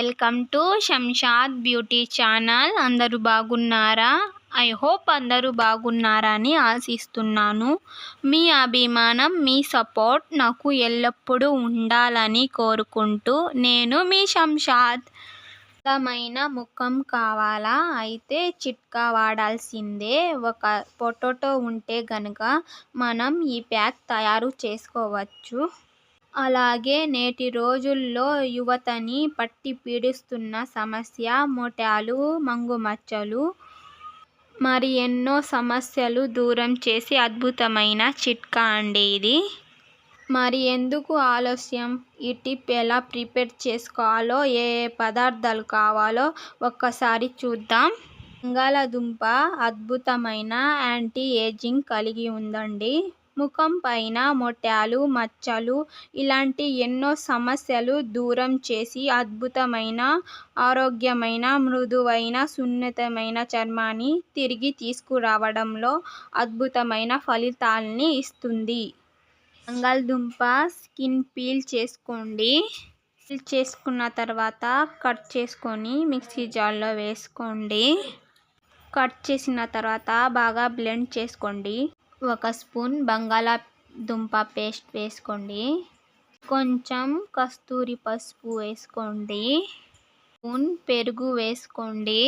Welcome to Shamshad beauty channel. అందరూ బాగున్నారా? I hope అందరూ బాగున్నారని ఆశిస్తున్నాను. మీ అభిమానం, మీ సపోర్ట్ నాకు ఎల్లప్పుడూ ఉండాలని కోరుకుంటూ నేను మీ శంషాద్. అందమైన ముఖం కావాలా? అయితే చిట్కా వాడాల్సిందే. ఒక పొటాటో ఉంటే గనుక మనం ఈ ప్యాక్ తయారు చేసుకోవచ్చు. అలాగే నేటి రోజుల్లో యువతని పట్టి పీడిస్తున్న సమస్య మొటిమలు, మంగుమచ్చలు, మరి ఎన్నో సమస్యలు దూరం చేసే అద్భుతమైన చిట్కా అండి ఇది. మరి ఎందుకు ఆలస్యం? ఈ టిప్ ఎలా ప్రిపేర్ చేసుకోవాలో, ఏ పదార్థాలు కావాలో ఒక్కసారి చూద్దాం. బంగాళాదుంప అద్భుతమైన యాంటీ ఏజింగ్ కలిగి ఉందండి. ముఖం పైన మొటిమలు, మచ్చలు ఇలాంటి ఎన్నో సమస్యలు దూరం చేసి అద్భుతమైన ఆరోగ్యమైన, మృదువైన, సున్నితమైన చర్మాన్ని తిరిగి తీసుకురావడంలో అద్భుతమైన ఫలితాల్ని ఇస్తుంది. బంగాళదుంప స్కిన్ పీల్ చేసుకోండి. పీల్ చేసుకున్న తర్వాత కట్ చేసుకొని మిక్సీ జార్లో వేసుకోండి. కట్ చేసిన తర్వాత బాగా బ్లెండ్ చేసుకోండి. 1 స్పూన్ బంగాళదుంప పేస్ట్ వేసుకోండి. కొంచెం కస్తూరి పసుపు వేసుకోండి. స్పూన్ పెరుగు వేసుకోండి.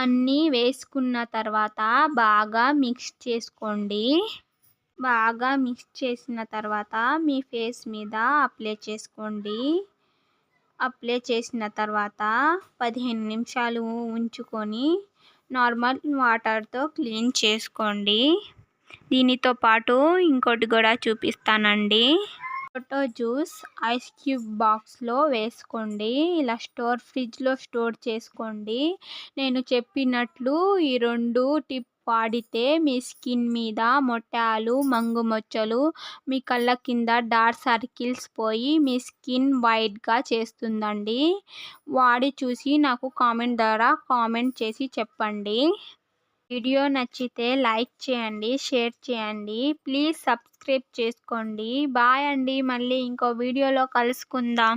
అన్నీ వేసుకున్న తర్వాత బాగా మిక్స్ చేసుకోండి. బాగా మిక్స్ చేసిన తర్వాత మీ ఫేస్ మీద అప్లై చేసుకోండి. అప్లై చేసిన తర్వాత 15 నిమిషాలు ఉంచుకొని నార్మల్ వాటర్తో క్లీన్ చేసుకోండి. దీనితో పాటు ఇంకోటి కూడా చూపిస్తానండి. టొమాటో జ్యూస్ ఐస్ క్యూబ్ బాక్స్లో వేసుకోండి. ఇలా ఫ్రిడ్జ్లో స్టోర్ చేసుకోండి. నేను చెప్పినట్లు ఈ 2 టిప్ వాడితే మీ స్కిన్ మీద మొటిమలు, మంగుమచ్చలు, మీ కళ్ళ కింద డార్క్ సర్కిల్స్ పోయి మీ స్కిన్ వైట్గా చేస్తుందండి. వాడి చూసి నాకు కామెంట్ ద్వారా కామెంట్ చేసి చెప్పండి. వీడియో నచ్చితే లైక్ చేయండి, షేర్ చేయండి. ప్లీజ్ సబ్స్క్రైబ్ చేసుకోండి. బాయ్ అండి. మళ్ళీ ఇంకో వీడియోలో కలుసుకుందాం.